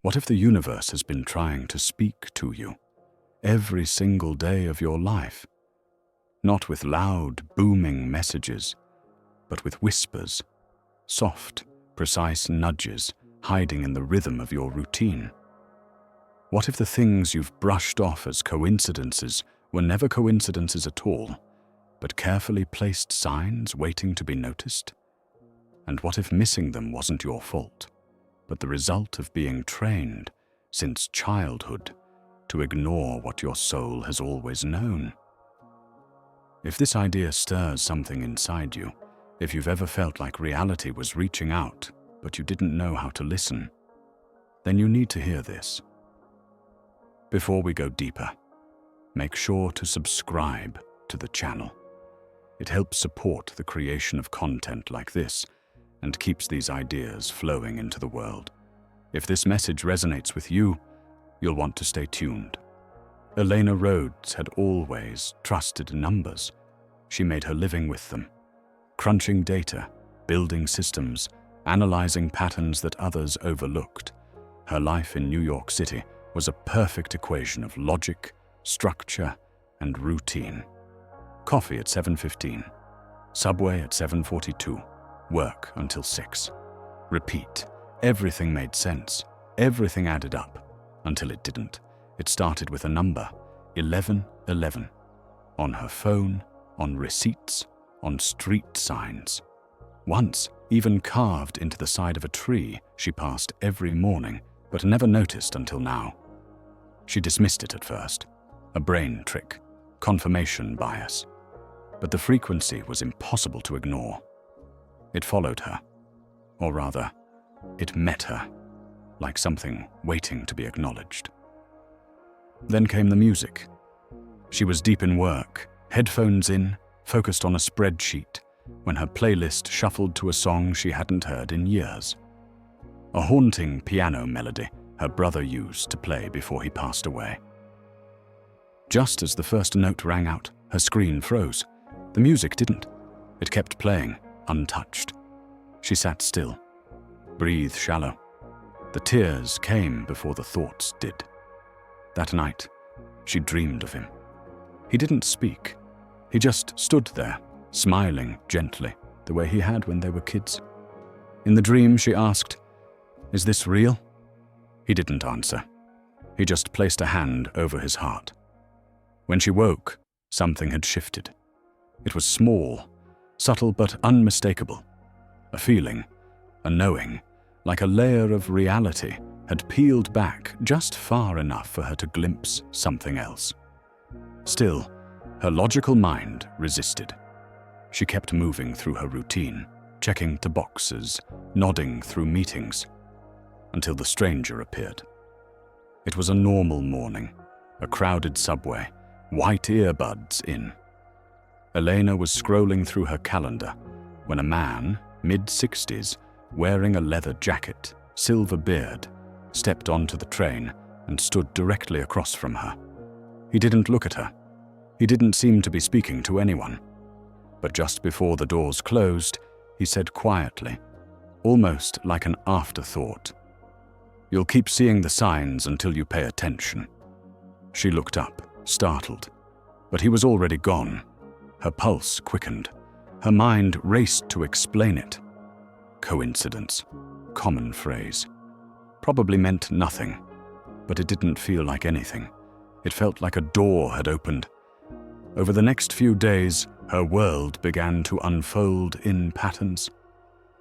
What if the universe has been trying to speak to you every single day of your life? Not with loud, booming messages, but with whispers, soft, precise nudges hiding in the rhythm of your routine. What if the things you've brushed off as coincidences were never coincidences at all, but carefully placed signs waiting to be noticed? And what if missing them wasn't your fault, but the result of being trained since childhood to ignore what your soul has always known? If this idea stirs something inside you, if you've ever felt like reality was reaching out, but you didn't know how to listen, then you need to hear this. Before we go deeper, make sure to subscribe to the channel. It helps support the creation of content like this and keeps these ideas flowing into the world. If this message resonates with you, you'll want to stay tuned. Elena Rhodes had always trusted numbers. She made her living with them, crunching data, building systems, analyzing patterns that others overlooked. Her life in New York City was a perfect equation of logic, structure, and routine. Coffee at 7:15, subway at 7:42, work until 6. Repeat. Everything made sense. Everything added up. Until it didn't. It started with a number, 1111, on her phone, on receipts, on street signs. Once, even carved into the side of a tree she passed every morning, but never noticed until now. She dismissed it at first, a brain trick, confirmation bias. But the frequency was impossible to ignore. It followed her, or rather, it met her, like something waiting to be acknowledged. Then came the music. She was deep in work, headphones in, focused on a spreadsheet, when her playlist shuffled to a song she hadn't heard in years. A haunting piano melody her brother used to play before he passed away. Just as the first note rang out, her screen froze. The music didn't. It kept playing, untouched. She sat still, breathed shallow. The tears came before the thoughts did. That night, she dreamed of him. He didn't speak. He just stood there, smiling gently, the way he had when they were kids. In the dream, she asked, "Is this real?" He didn't answer. He just placed a hand over his heart. When she woke, something had shifted. It was small, subtle but unmistakable. A feeling, a knowing, like a layer of reality, had peeled back just far enough for her to glimpse something else. Still, her logical mind resisted. She kept moving through her routine, checking the boxes, nodding through meetings, until the stranger appeared. It was a normal morning, a crowded subway, white earbuds in. Elena was scrolling through her calendar when a man, mid-60s, wearing a leather jacket, silver beard, stepped onto the train and stood directly across from her. He didn't look at her. He didn't seem to be speaking to anyone. But just before the doors closed, he said quietly, almost like an afterthought, "You'll keep seeing the signs until you pay attention." She looked up, startled, but he was already gone. Her pulse quickened. Her mind raced to explain it. Coincidence, common phrase. Probably meant nothing, but it didn't feel like anything. It felt like a door had opened. Over the next few days, her world began to unfold in patterns.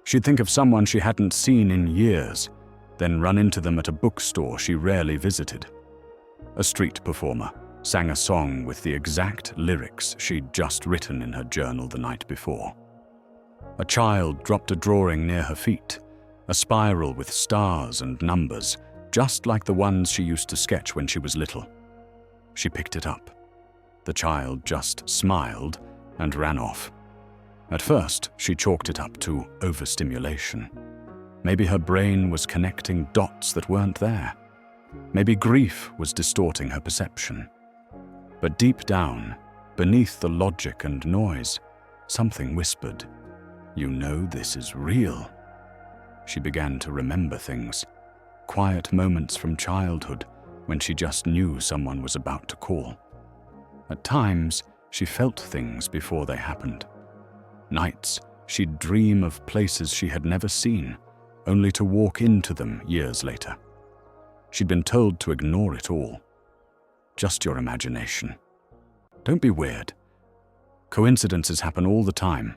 She'd think of someone she hadn't seen in years, then run into them at a bookstore she rarely visited. A street performer sang a song with the exact lyrics she'd just written in her journal the night before. A child dropped a drawing near her feet, a spiral with stars and numbers, just like the ones she used to sketch when she was little. She picked it up. The child just smiled and ran off. At first, she chalked it up to overstimulation. Maybe her brain was connecting dots that weren't there. Maybe grief was distorting her perception. But deep down, beneath the logic and noise, something whispered, "You know this is real." She began to remember things. quiet moments from childhood when she just knew someone was about to call. At times, she felt things before they happened. Nights, she'd dream of places she had never seen, only to walk into them years later. She'd been told to ignore it all. Just your imagination. Don't be weird. Coincidences happen all the time.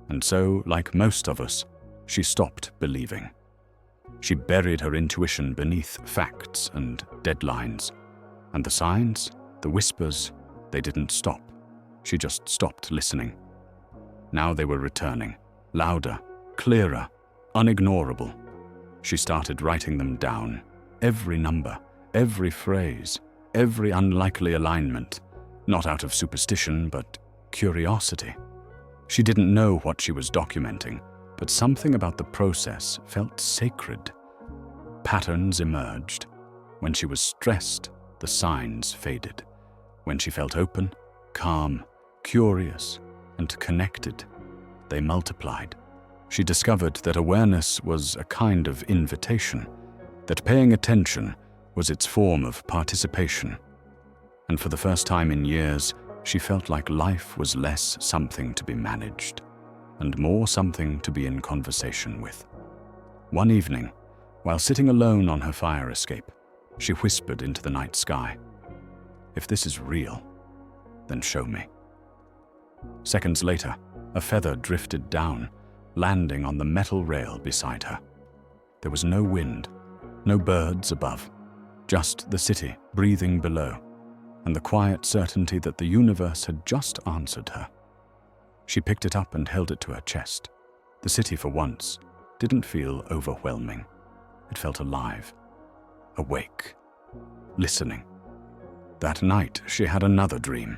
And so, like most of us, she stopped believing. She buried her intuition beneath facts and deadlines. And the signs, the whispers, they didn't stop. She just stopped listening. Now they were returning, louder, clearer, unignorable. She started writing them down, every number, every phrase, every unlikely alignment, not out of superstition, but curiosity. She didn't know what she was documenting, but something about the process felt sacred. Patterns emerged. When she was stressed, the signs faded. When she felt open, calm, curious, and connected, they multiplied. She discovered that awareness was a kind of invitation, that paying attention was its form of participation. And for the first time in years, she felt like life was less something to be managed, and more something to be in conversation with. One evening, while sitting alone on her fire escape, she whispered into the night sky, "If this is real, then show me." Seconds later, a feather drifted down, landing on the metal rail beside her. There was no wind, no birds above, just the city breathing below, and the quiet certainty that the universe had just answered her. She picked it up and held it to her chest. The city, for once, didn't feel overwhelming. It felt alive, awake, listening. That night, she had another dream.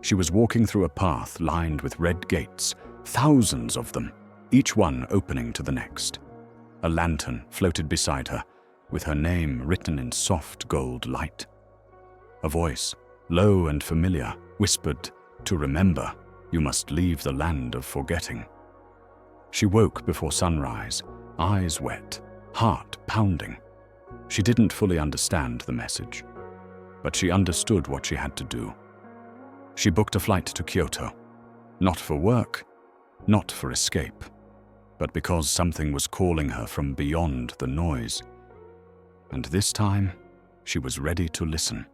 She was walking through a path lined with red gates, thousands of them, each one opening to the next. A lantern floated beside her, with her name written in soft gold light. A voice, low and familiar, whispered, "To remember, you must leave the land of forgetting." She woke before sunrise, eyes wet, heart pounding. She didn't fully understand the message, but she understood what she had to do. She booked a flight to Kyoto, not for work, not for escape, but because something was calling her from beyond the noise. And this time, she was ready to listen.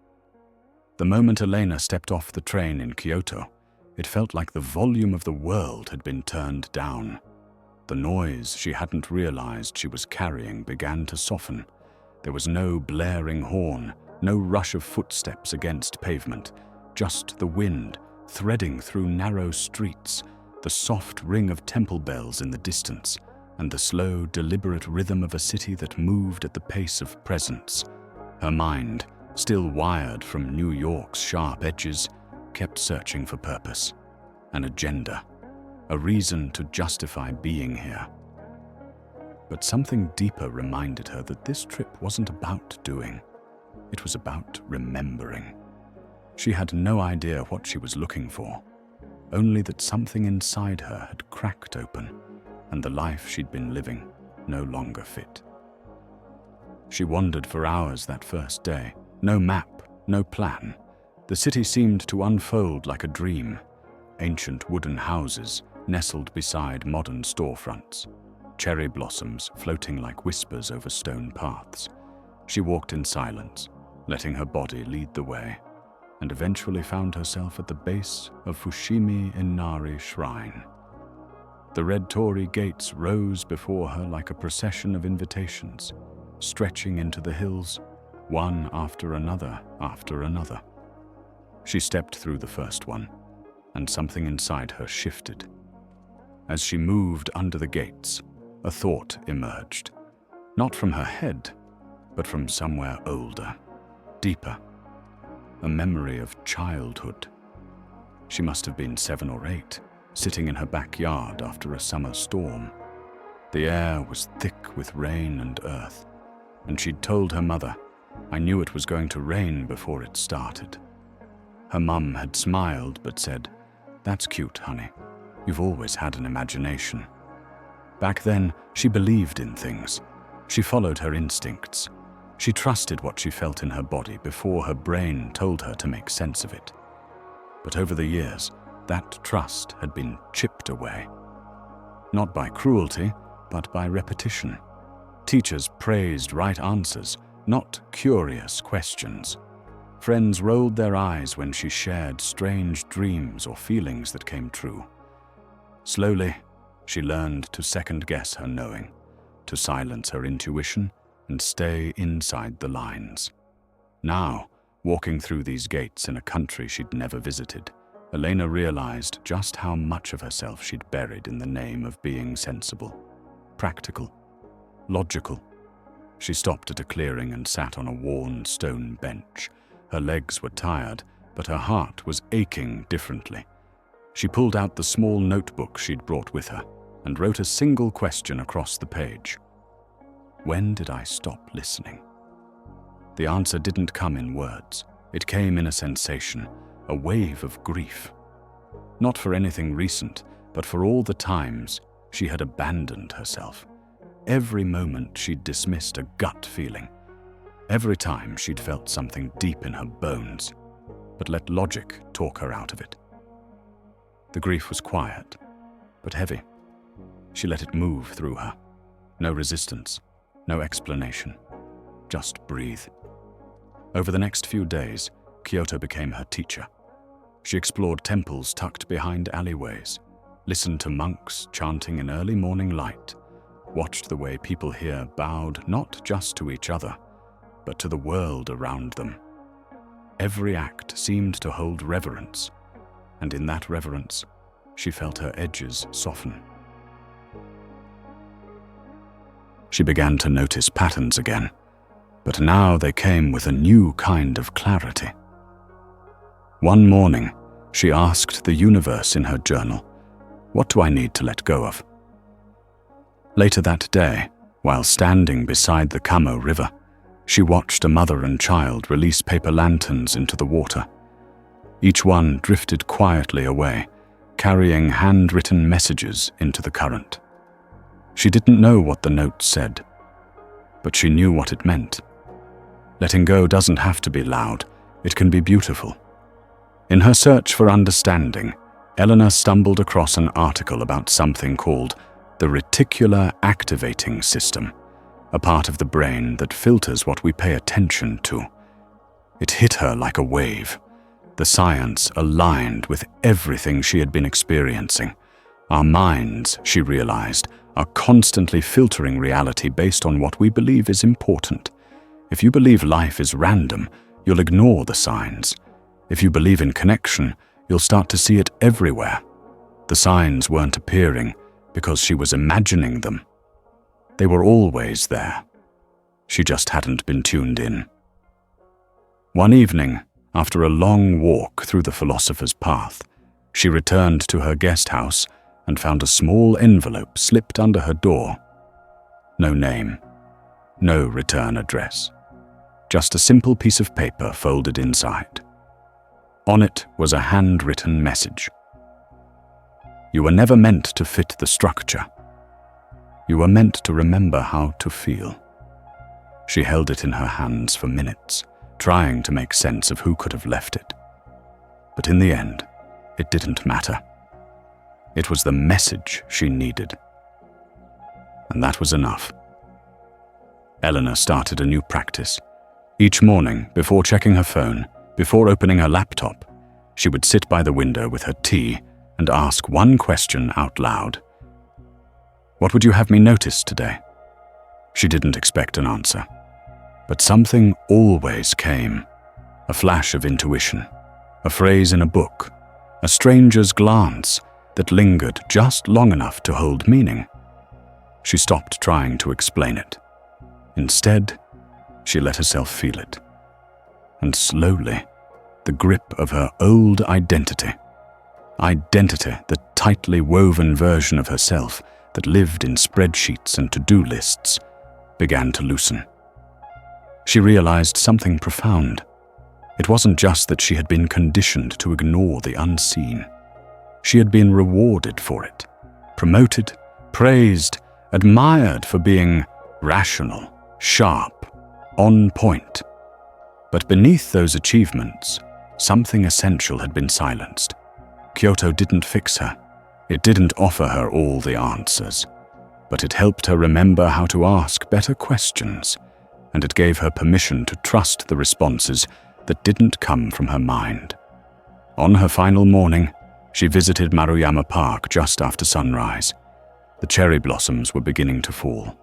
The moment Elena stepped off the train in Kyoto, it felt like the volume of the world had been turned down. The noise she hadn't realized she was carrying began to soften. There was no blaring horn, no rush of footsteps against pavement, just the wind threading through narrow streets, the soft ring of temple bells in the distance, and the slow, deliberate rhythm of a city that moved at the pace of presence. Her mind, still wired from New York's sharp edges, kept searching for purpose, an agenda, a reason to justify being here. But something deeper reminded her that this trip wasn't about doing. It was about remembering. She had no idea what she was looking for, only that something inside her had cracked open, and the life she'd been living no longer fit. She wandered for hours that first day. No map, no plan. The city seemed to unfold like a dream. Ancient wooden houses nestled beside modern storefronts, cherry blossoms floating like whispers over stone paths. She walked in silence, letting her body lead the way, and eventually found herself at the base of Fushimi Inari Shrine. The red torii gates rose before her like a procession of invitations, stretching into the hills, one after another after another. She stepped through the first one, and something inside her shifted. As she moved under the gates, a thought emerged, not from her head, but from somewhere older, deeper, a memory of childhood. She must have been 7 or 8, sitting in her backyard after a summer storm. The air was thick with rain and earth, and she'd told her mother, "I knew it was going to rain before it started." Her mum had smiled but said, "That's cute, honey. You've always had an imagination." Back then, she believed in things, She followed her instincts. She trusted what she felt in her body before her brain told her to make sense of it. But over the years, that trust had been chipped away. Not by cruelty, but by repetition. Teachers praised right answers, not curious questions. Friends rolled their eyes when she shared strange dreams or feelings that came true. Slowly, she learned to second-guess her knowing, to silence her intuition and stay inside the lines. Now, walking through these gates in a country she'd never visited, Elena realized just how much of herself she'd buried in the name of being sensible, practical, logical. She stopped at a clearing and sat on a worn stone bench. Her legs were tired, but her heart was aching differently. She pulled out the small notebook she'd brought with her and wrote a single question across the page. When did I stop listening? The answer didn't come in words. It came in a sensation, a wave of grief. Not for anything recent, but for all the times she had abandoned herself. Every moment she'd dismissed a gut feeling. Every time she'd felt something deep in her bones, but let logic talk her out of it. The grief was quiet, but heavy. She let it move through her. No resistance, no explanation. Just breathe. Over the next few days, Kyoto became her teacher. She explored temples tucked behind alleyways, listened to monks chanting in early morning light, watched the way people here bowed not just to each other, but to the world around them. Every act seemed to hold reverence, and in that reverence, she felt her edges soften. She began to notice patterns again, but now they came with a new kind of clarity. One morning, she asked the universe in her journal, "What do I need to let go of?" Later that day, while standing beside the Kamo River, she watched a mother and child release paper lanterns into the water. Each one drifted quietly away, carrying handwritten messages into the current. She didn't know what the notes said, but she knew what it meant. Letting go doesn't have to be loud, it can be beautiful. In her search for understanding, Elena stumbled across an article about something called the reticular activating system, a part of the brain that filters what we pay attention to. It hit her like a wave. The science aligned with everything she had been experiencing. Our minds, she realized, are constantly filtering reality based on what we believe is important. If you believe life is random, you'll ignore the signs. If you believe in connection, you'll start to see it everywhere. The signs weren't appearing because she was imagining them. They were always there. She just hadn't been tuned in. One evening, after a long walk through the philosopher's path, she returned to her guest house and found a small envelope slipped under her door. No name, no return address, just a simple piece of paper folded inside. On it was a handwritten message. You were never meant to fit the structure. You were meant to remember how to feel. She held it in her hands for minutes, trying to make sense of who could have left it. But in the end, it didn't matter. It was the message she needed. And that was enough. Elena started a new practice. Each morning, before checking her phone, before opening her laptop, she would sit by the window with her tea and ask one question out loud. What would you have me notice today? She didn't expect an answer, but something always came. A flash of intuition, a phrase in a book, a stranger's glance that lingered just long enough to hold meaning. She stopped trying to explain it. Instead, she let herself feel it. And slowly, the grip of her old identity, the tightly woven version of herself that lived in spreadsheets and to-do lists, began to loosen. She realized something profound. It wasn't just that she had been conditioned to ignore the unseen. She had been rewarded for it, promoted, praised, admired for being rational, sharp, on point. But beneath those achievements, something essential had been silenced. Kyoto didn't fix her. It didn't offer her all the answers, but it helped her remember how to ask better questions, and it gave her permission to trust the responses that didn't come from her mind. On her final morning, she visited Maruyama Park just after sunrise. The cherry blossoms were beginning to fall.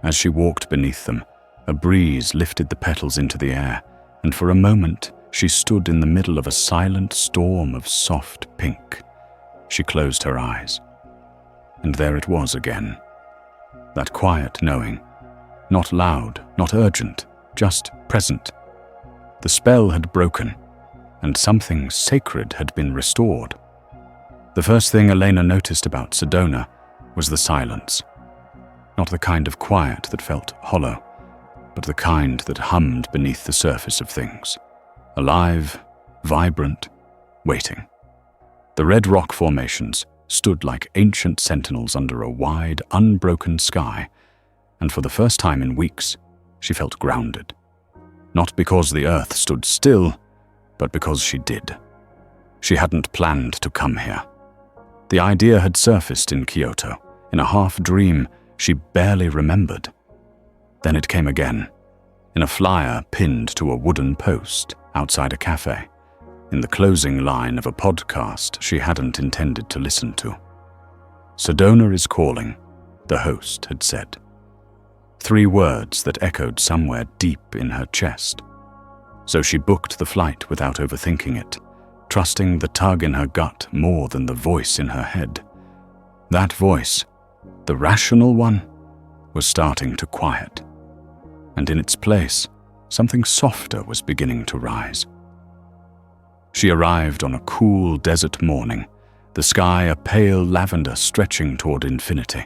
As she walked beneath them, a breeze lifted the petals into the air, and for a moment she stood in the middle of a silent storm of soft pink. She closed her eyes, and there it was again. That quiet knowing, not loud, not urgent, just present. The spell had broken, and something sacred had been restored. The first thing Elena noticed about Sedona was the silence. Not the kind of quiet that felt hollow, but the kind that hummed beneath the surface of things. Alive, vibrant, waiting. The red rock formations stood like ancient sentinels under a wide, unbroken sky, and for the first time in weeks, she felt grounded. Not because the earth stood still, but because she did. She hadn't planned to come here. The idea had surfaced in Kyoto, in a half-dream she barely remembered. Then it came again, in a flyer pinned to a wooden post outside a cafe, in the closing line of a podcast she hadn't intended to listen to. Sedona is calling, the host had said. 3 words that echoed somewhere deep in her chest. So she booked the flight without overthinking it, trusting the tug in her gut more than the voice in her head. That voice, the rational one, was starting to quiet, and in its place, something softer was beginning to rise. She arrived on a cool desert morning, the sky a pale lavender stretching toward infinity.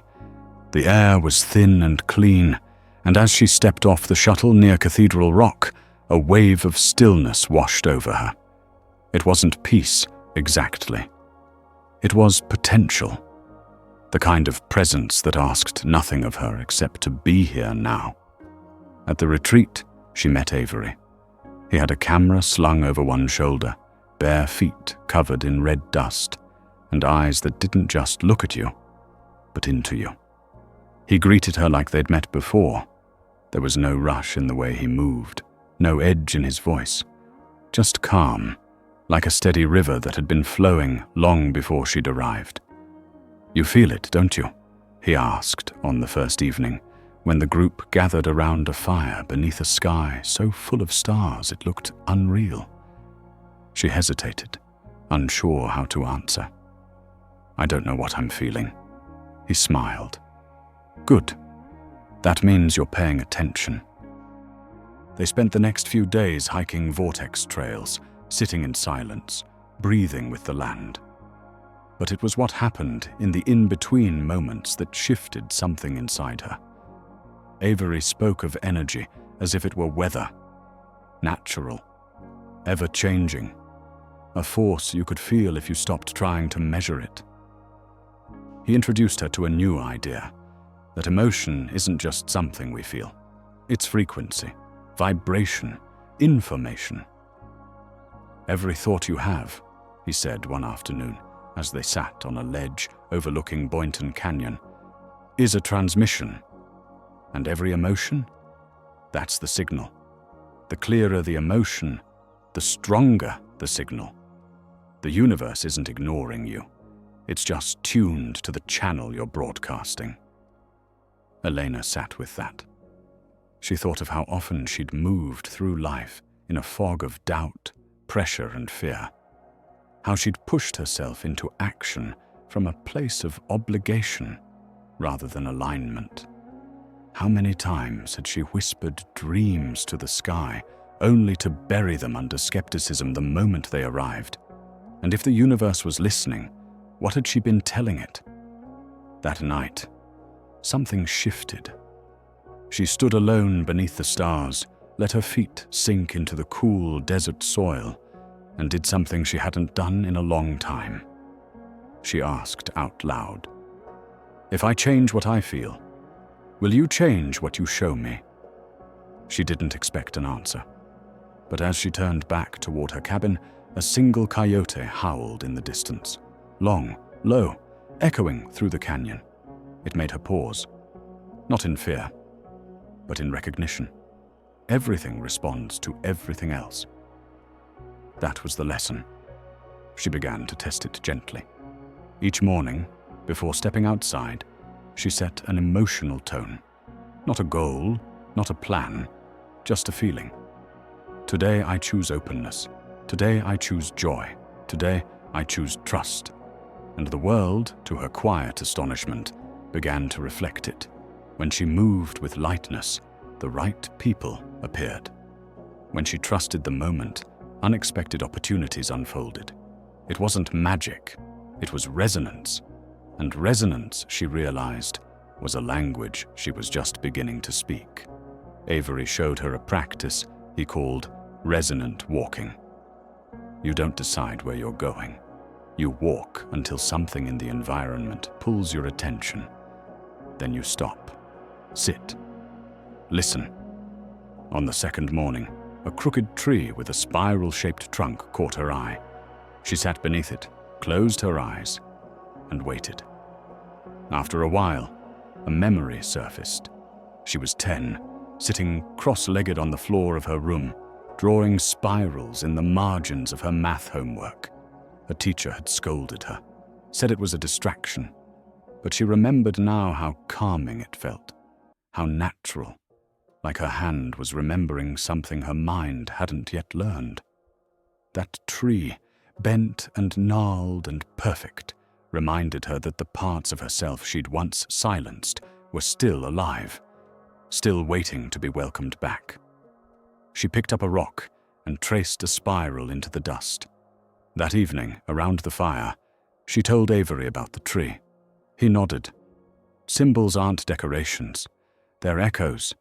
The air was thin and clean, and as she stepped off the shuttle near Cathedral Rock, a wave of stillness washed over her. It wasn't peace, exactly. It was potential. The kind of presence that asked nothing of her except to be here now. At the retreat, she met Avery. He had a camera slung over one shoulder, bare feet covered in red dust, and eyes that didn't just look at you, but into you. He greeted her like they'd met before. There was no rush in the way he moved, no edge in his voice, just calm, like a steady river that had been flowing long before she'd arrived. "You feel it, don't you?" he asked on the first evening, when the group gathered around a fire beneath a sky so full of stars it looked unreal. She hesitated, unsure how to answer. "I don't know what I'm feeling." He smiled. "Good. That means you're paying attention." They spent the next few days hiking vortex trails, sitting in silence, breathing with the land. But it was what happened in the in-between moments that shifted something inside her. Avery spoke of energy as if it were weather, natural, ever-changing, a force you could feel if you stopped trying to measure it. He introduced her to a new idea, that emotion isn't just something we feel. It's frequency, vibration, information. "Every thought you have," he said one afternoon, as they sat on a ledge overlooking Boynton Canyon, "is a transmission. And every emotion? That's the signal. The clearer the emotion, the stronger the signal. The universe isn't ignoring you. It's just tuned to the channel you're broadcasting." Elena sat with that. She thought of how often she'd moved through life in a fog of doubt, pressure, and fear. How she'd pushed herself into action from a place of obligation rather than alignment. How many times had she whispered dreams to the sky only to bury them under skepticism the moment they arrived? And if the universe was listening, what had she been telling it? That night, something shifted. She stood alone beneath the stars, let her feet sink into the cool desert soil, and did something she hadn't done in a long time. She asked out loud, "If I change what I feel, Will you change what you show me?" She didn't expect an answer, but as she turned back toward her cabin, a single coyote howled in the distance, long, low, echoing through the canyon. It made her pause, not in fear, but in recognition. Everything responds to everything else. That was the lesson. She began to test it gently. Each morning, before stepping outside, she set an emotional tone. Not a goal, not a plan, just a feeling. Today I choose openness. Today I choose joy. Today I choose trust. And the world, to her quiet astonishment, began to reflect it. When she moved with lightness, the right people appeared. When she trusted the moment, unexpected opportunities unfolded. It wasn't magic, it was resonance. And resonance, she realized, was a language she was just beginning to speak. Avery showed her a practice he called resonant walking. You don't decide where you're going. You walk until something in the environment pulls your attention. Then you stop, sit, listen. On the second morning, a crooked tree with a spiral-shaped trunk caught her eye. She sat beneath it, closed her eyes, and waited. After a while, a memory surfaced. She was 10, sitting cross-legged on the floor of her room, drawing spirals in the margins of her math homework. Her teacher had scolded her, said it was a distraction, but she remembered now how calming it felt, how natural, like her hand was remembering something her mind hadn't yet learned. That tree, bent and gnarled and perfect, reminded her that the parts of herself she'd once silenced were still alive, still waiting to be welcomed back. She picked up a rock and traced a spiral into the dust. That evening, around the fire, she told Avery about the tree. He nodded. Symbols aren't decorations. They're echoes.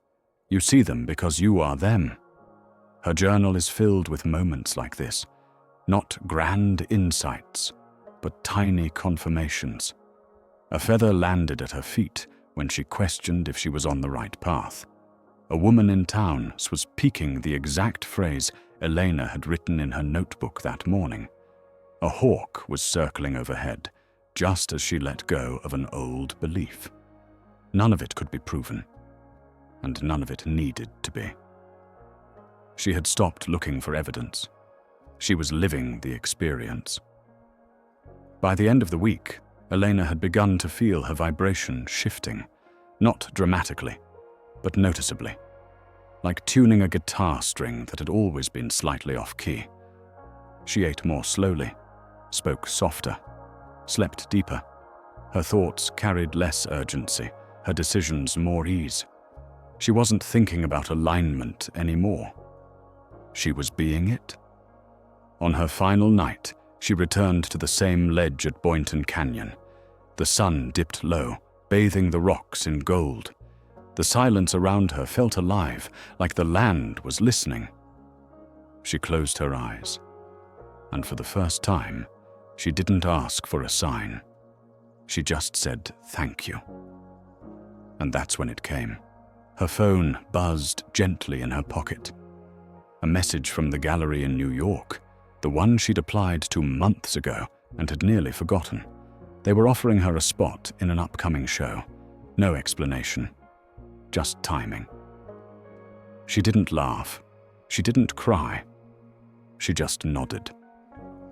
You see them because you are them. Her journal is filled with moments like this, not grand insights, but tiny confirmations. A feather landed at her feet when she questioned if she was on the right path. A woman in town was speaking the exact phrase Elena had written in her notebook that morning. A hawk was circling overhead, just as she let go of an old belief. None of it could be proven, and none of it needed to be. She had stopped looking for evidence. She was living the experience. By the end of the week, Elena had begun to feel her vibration shifting, not dramatically, but noticeably, like tuning a guitar string that had always been slightly off-key. She ate more slowly, spoke softer, slept deeper. Her thoughts carried less urgency, her decisions more ease. She wasn't thinking about alignment anymore. She was being it. On her final night, she returned to the same ledge at Boynton Canyon. The sun dipped low, bathing the rocks in gold. The silence around her felt alive, like the land was listening. She closed her eyes, and for the first time, she didn't ask for a sign. She just said, "Thank you." And that's when it came. Her phone buzzed gently in her pocket. A message from the gallery in New York, the one she'd applied to months ago and had nearly forgotten. They were offering her a spot in an upcoming show. No explanation, just timing. She didn't laugh. She didn't cry. She just nodded.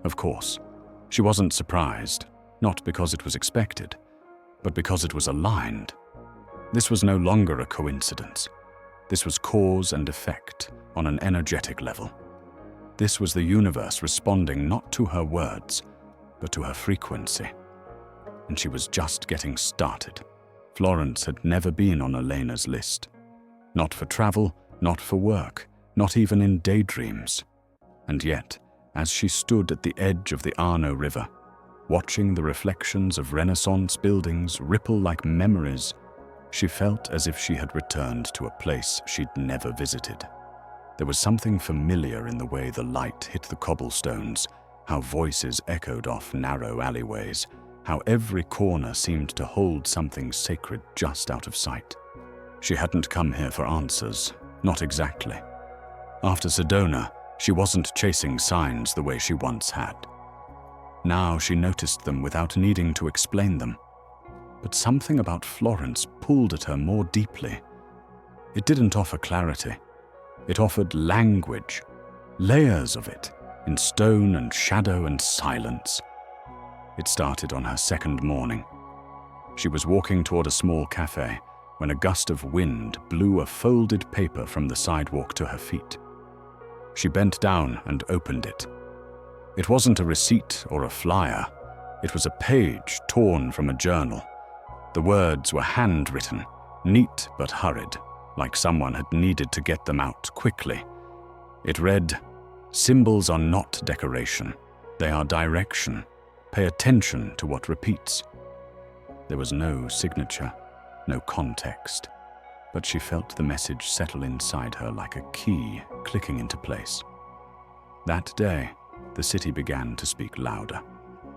Of course, she wasn't surprised, not because it was expected, but because it was aligned. This was no longer a coincidence. This was cause and effect on an energetic level. This was the universe responding not to her words, but to her frequency. And she was just getting started. Florence had never been on Elena's list. Not for travel, not for work, not even in daydreams. And yet, as she stood at the edge of the Arno River, watching the reflections of Renaissance buildings ripple like memories, she felt as if she had returned to a place she'd never visited. There was something familiar in the way the light hit the cobblestones, how voices echoed off narrow alleyways, how every corner seemed to hold something sacred just out of sight. She hadn't come here for answers, not exactly. After Sedona, she wasn't chasing signs the way she once had. Now she noticed them without needing to explain them. But something about Florence pulled at her more deeply. It didn't offer clarity. It offered language, layers of it, in stone and shadow and silence. It started on her second morning. She was walking toward a small cafe when a gust of wind blew a folded paper from the sidewalk to her feet. She bent down and opened it. It wasn't a receipt or a flyer. It was a page torn from a journal. The words were handwritten, neat but hurried, like someone had needed to get them out quickly. It read, "Symbols are not decoration. They are direction. Pay attention to what repeats." There was no signature, no context, but she felt the message settle inside her like a key clicking into place. That day, the city began to speak louder.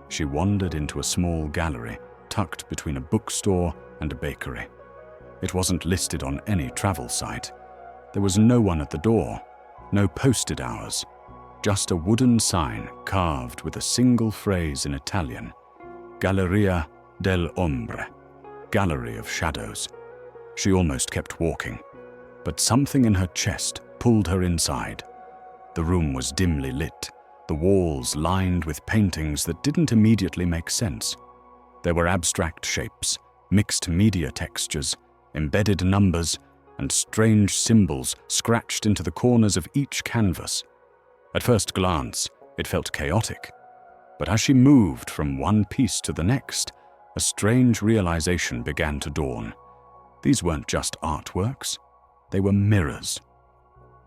She wandered into a small gallery tucked between a bookstore and a bakery. It wasn't listed on any travel site. There was no one at the door, no posted hours, just a wooden sign carved with a single phrase in Italian, Galleria del Ombre, Gallery of Shadows. She almost kept walking, but something in her chest pulled her inside. The room was dimly lit, the walls lined with paintings that didn't immediately make sense. There were abstract shapes, mixed media textures, embedded numbers, and strange symbols scratched into the corners of each canvas. At first glance, it felt chaotic, but as she moved from one piece to the next, a strange realization began to dawn. These weren't just artworks, they were mirrors.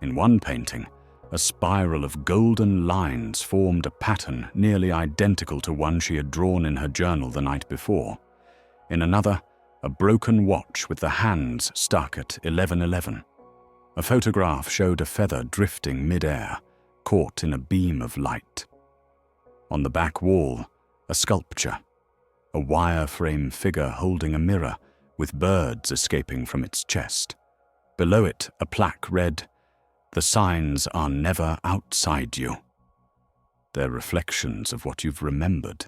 In one painting, a spiral of golden lines formed a pattern nearly identical to one she had drawn in her journal the night before. In another, a broken watch with the hands stuck at 11:11. A photograph showed a feather drifting mid-air, caught in a beam of light. On the back wall, a sculpture, a wire-frame figure holding a mirror with birds escaping from its chest. Below it, a plaque read, "The signs are never outside you. They're reflections of what you've remembered."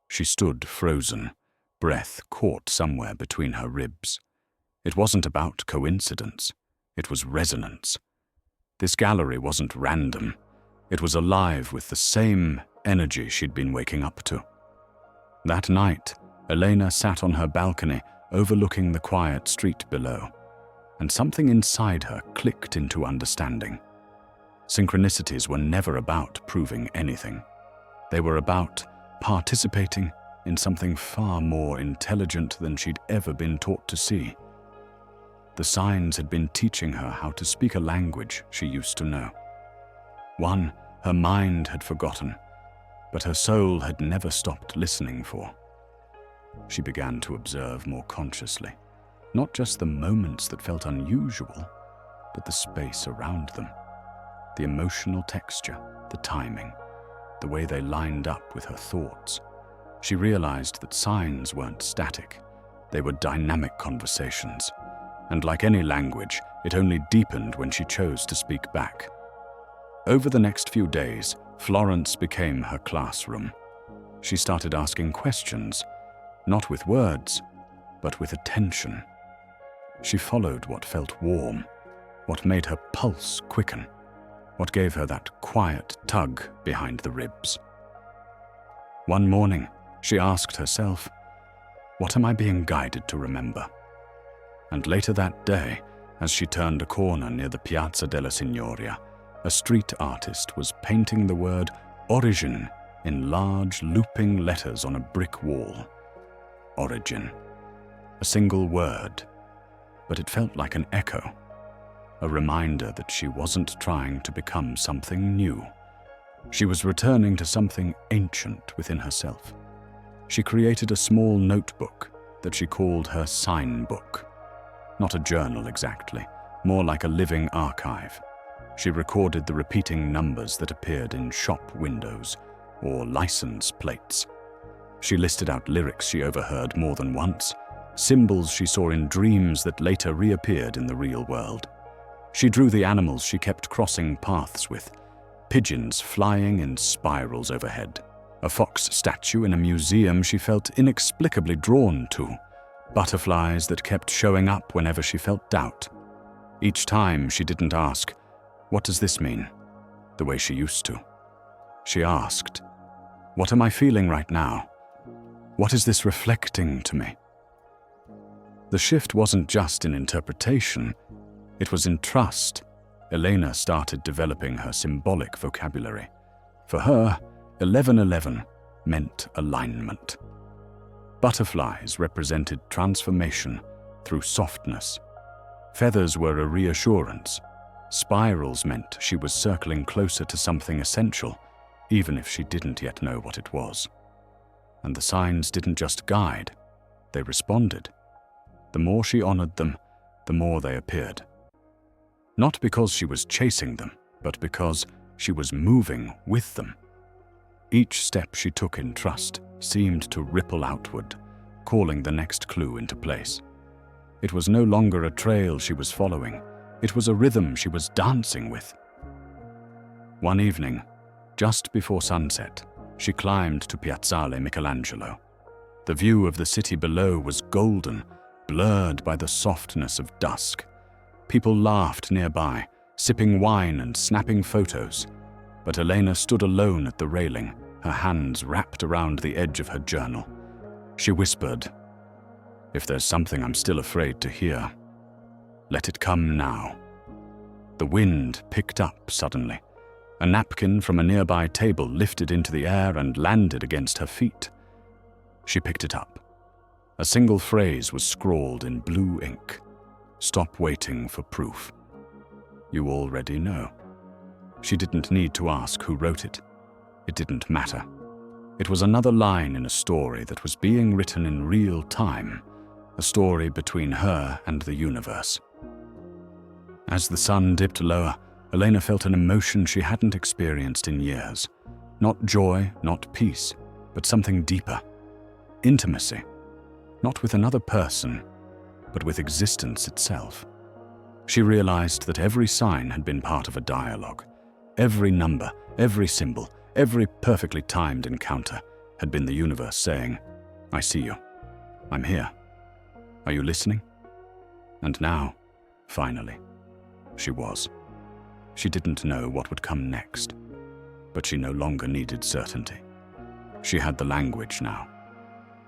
She stood frozen, breath caught somewhere between her ribs. It wasn't about coincidence. It was resonance. This gallery wasn't random. It was alive with the same energy she'd been waking up to. That night, Elena sat on her balcony overlooking the quiet street below, and something inside her clicked into understanding. Synchronicities were never about proving anything. They were about participating in something far more intelligent than she'd ever been taught to see. The signs had been teaching her how to speak a language she used to know. One her mind had forgotten, but her soul had never stopped listening for. She began to observe more consciously, not just the moments that felt unusual, but the space around them, the emotional texture, the timing, the way they lined up with her thoughts. She realized that signs weren't static, they were dynamic conversations, and like any language, it only deepened when she chose to speak back. Over the next few days, Florence became her classroom. She started asking questions, not with words, but with attention. She followed what felt warm, what made her pulse quicken, what gave her that quiet tug behind the ribs. One morning, she asked herself, "What am I being guided to remember?" And later that day, as she turned a corner near the Piazza della Signoria, a street artist was painting the word origin in large looping letters on a brick wall. Origin. A single word, but it felt like an echo, a reminder that she wasn't trying to become something new. She was returning to something ancient within herself. She created a small notebook that she called her sign book. Not a journal exactly, more like a living archive. She recorded the repeating numbers that appeared in shop windows or license plates. She listed out lyrics she overheard more than once, symbols she saw in dreams that later reappeared in the real world. She drew the animals she kept crossing paths with, pigeons flying in spirals overhead, a fox statue in a museum she felt inexplicably drawn to, butterflies that kept showing up whenever she felt doubt. Each time she didn't ask, "What does this mean?" the way she used to. She asked, "What am I feeling right now? What is this reflecting to me?" The shift wasn't just in interpretation, it was in trust. Elena started developing her symbolic vocabulary. For her, 1111 meant alignment. Butterflies represented transformation through softness. Feathers were a reassurance. Spirals meant she was circling closer to something essential, even if she didn't yet know what it was. And the signs didn't just guide, they responded. The more she honored them, the more they appeared. Not because she was chasing them, but because she was moving with them. Each step she took in trust seemed to ripple outward, calling the next clue into place. It was no longer a trail she was following, it was a rhythm she was dancing with. One evening, just before sunset, she climbed to Piazzale Michelangelo. The view of the city below was golden, blurred by the softness of dusk. People laughed nearby, sipping wine and snapping photos, but Elena stood alone at the railing, her hands wrapped around the edge of her journal. She whispered, "If there's something I'm still afraid to hear, let it come now." The wind picked up suddenly. A napkin from a nearby table lifted into the air and landed against her feet. She picked it up. A single phrase was scrawled in blue ink. "Stop waiting for proof. You already know." She didn't need to ask who wrote it. It didn't matter. It was another line in a story that was being written in real time, a story between her and the universe. As the sun dipped lower, Elena felt an emotion she hadn't experienced in years. Not joy, not peace, but something deeper. Intimacy. Not with another person, but with existence itself. She realized that every sign had been part of a dialogue. Every number, every symbol, every perfectly timed encounter had been the universe saying, "I see you. I'm here. Are you listening?" And now, finally, she was. She didn't know what would come next, but she no longer needed certainty. She had the language now,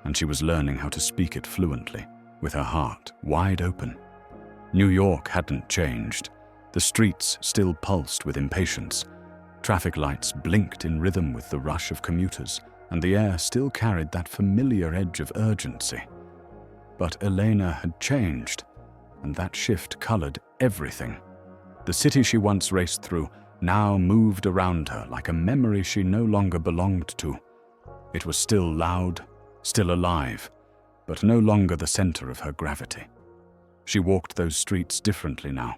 and she was learning how to speak it fluently, with her heart wide open. New York hadn't changed. The streets still pulsed with impatience. Traffic lights blinked in rhythm with the rush of commuters, and the air still carried that familiar edge of urgency. But Elena had changed, and that shift colored everything. The city she once raced through now moved around her like a memory she no longer belonged to. It was still loud, still alive, but no longer the center of her gravity. She walked those streets differently now,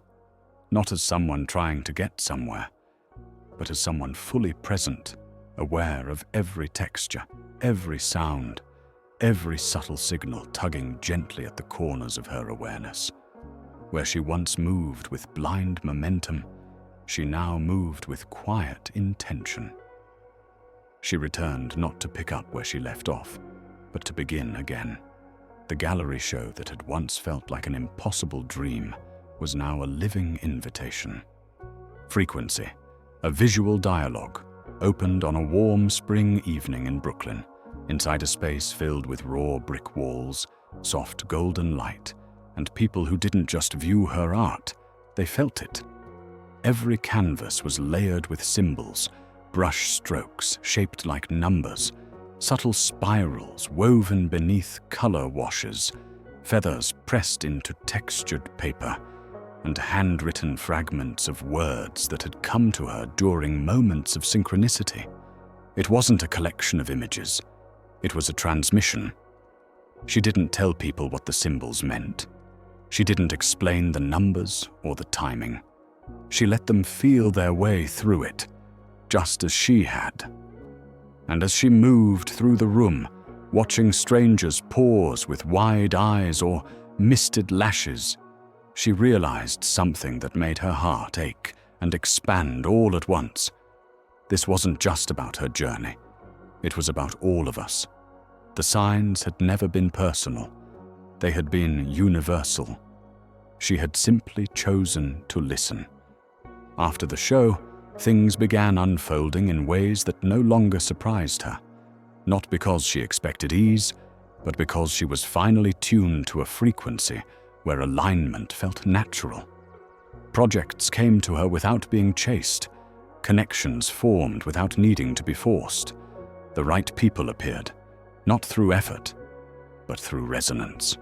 not as someone trying to get somewhere, but as someone fully present, aware of every texture, every sound, every subtle signal tugging gently at the corners of her awareness. Where she once moved with blind momentum, she now moved with quiet intention. She returned not to pick up where she left off, but to begin again. The gallery show that had once felt like an impossible dream was now a living invitation. Frequency, a visual dialogue, opened on a warm spring evening in Brooklyn, inside a space filled with raw brick walls, soft golden light, and people who didn't just view her art, they felt it. Every canvas was layered with symbols, brush strokes shaped like numbers, subtle spirals woven beneath color washes, feathers pressed into textured paper, and handwritten fragments of words that had come to her during moments of synchronicity. It wasn't a collection of images, it was a transmission. She didn't tell people what the symbols meant. She didn't explain the numbers or the timing. She let them feel their way through it, just as she had. And as she moved through the room, watching strangers pause with wide eyes or misted lashes, she realized something that made her heart ache and expand all at once. This wasn't just about her journey. It was about all of us. The signs had never been personal. They had been universal. She had simply chosen to listen. After the show, things began unfolding in ways that no longer surprised her. Not because she expected ease, but because she was finally tuned to a frequency where alignment felt natural. Projects came to her without being chased. Connections formed without needing to be forced. The right people appeared, not through effort, but through resonance.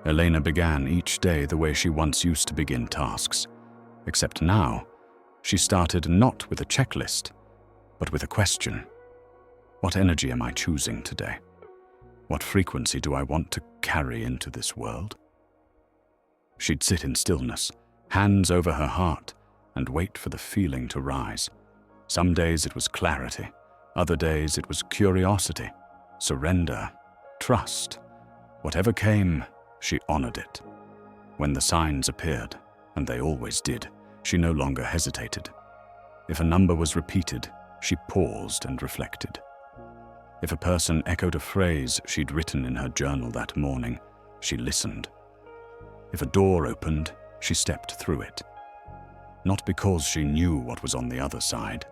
Elena began each day the way she once used to begin tasks, except now, she started not with a checklist, but with a question. What energy am I choosing today? What frequency do I want to carry into this world? She'd sit in stillness, hands over her heart, and wait for the feeling to rise. Some days it was clarity, other days it was curiosity, surrender, trust. Whatever came, she honored it. When the signs appeared, and they always did, she no longer hesitated. If a number was repeated, she paused and reflected. If a person echoed a phrase she'd written in her journal that morning, she listened. If a door opened, she stepped through it. Not because she knew what was on the other side,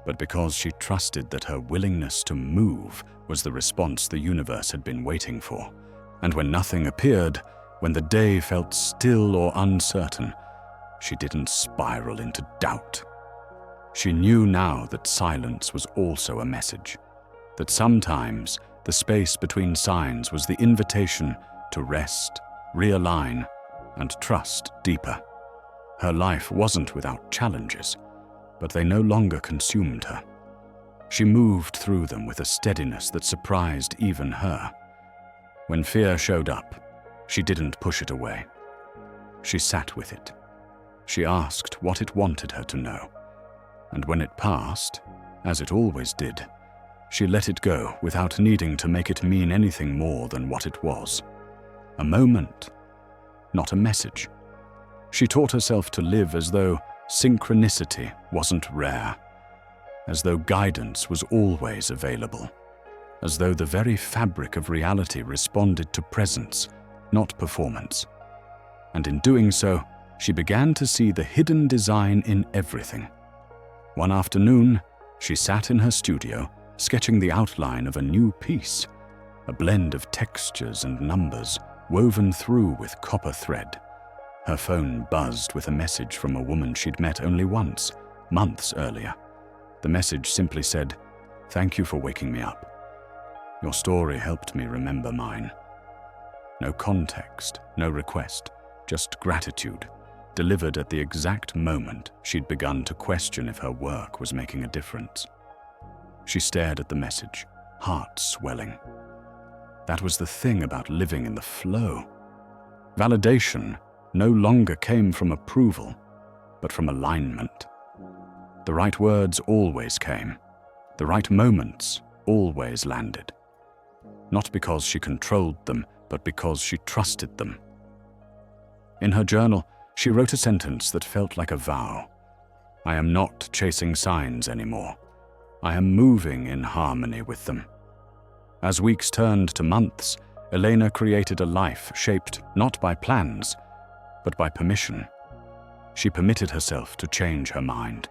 but because she trusted that her willingness to move was the response the universe had been waiting for. And when nothing appeared, when the day felt still or uncertain, she didn't spiral into doubt. She knew now that silence was also a message, that sometimes the space between signs was the invitation to rest, realign, and trust deeper. Her life wasn't without challenges, but they no longer consumed her. She moved through them with a steadiness that surprised even her. When fear showed up, she didn't push it away. She sat with it. She asked what it wanted her to know. And when it passed, as it always did, she let it go without needing to make it mean anything more than what it was. A moment, not a message. She taught herself to live as though synchronicity wasn't rare, as though guidance was always available, as though the very fabric of reality responded to presence, not performance. And in doing so, she began to see the hidden design in everything. One afternoon, she sat in her studio, sketching the outline of a new piece, a blend of textures and numbers woven through with copper thread. Her phone buzzed with a message from a woman she'd met only once, months earlier. The message simply said, "Thank you for waking me up. Your story helped me remember mine." No context, no request, just gratitude, delivered at the exact moment she'd begun to question if her work was making a difference. She stared at the message, heart swelling. That was the thing about living in the flow. Validation no longer came from approval, but from alignment. The right words always came. The right moments always landed. Not because she controlled them, but because she trusted them. In her journal, she wrote a sentence that felt like a vow. "I am not chasing signs anymore. I am moving in harmony with them." As weeks turned to months, Elena created a life shaped not by plans, but by permission. She permitted herself to change her mind,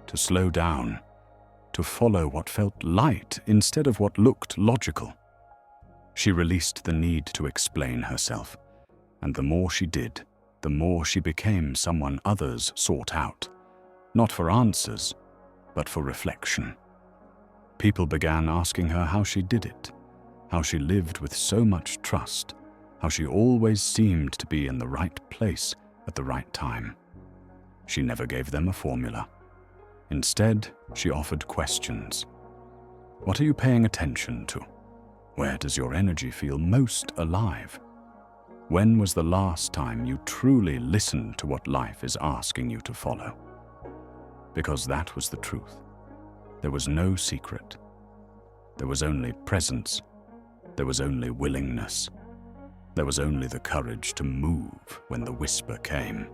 to slow down, to follow what felt light instead of what looked logical. She released the need to explain herself, and the more she did, the more she became someone others sought out, not for answers, but for reflection. People began asking her how she did it, how she lived with so much trust, how she always seemed to be in the right place at the right time. She never gave them a formula. Instead, she offered questions. What are you paying attention to? Where does your energy feel most alive? When was the last time you truly listened to what life is asking you to follow? Because that was the truth. There was no secret. There was only presence. There was only willingness. There was only the courage to move when the whisper came,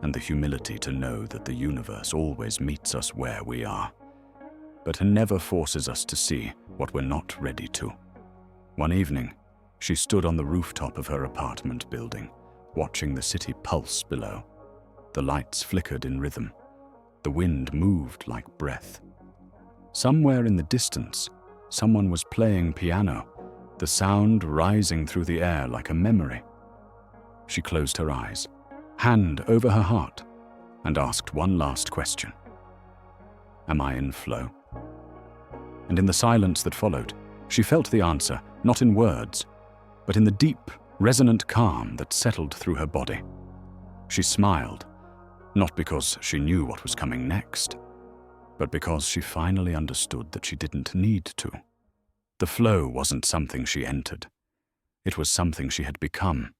and the humility to know that the universe always meets us where we are, but never forces us to see what we're not ready to. One evening, she stood on the rooftop of her apartment building, watching the city pulse below. The lights flickered in rhythm. The wind moved like breath. Somewhere in the distance, someone was playing piano, the sound rising through the air like a memory. She closed her eyes, hand over her heart, and asked one last question. Am I in flow? And in the silence that followed, she felt the answer, not in words, but in the deep, resonant calm that settled through her body. She smiled, not because she knew what was coming next, but because she finally understood that she didn't need to. The flow wasn't something she entered. It was something she had become.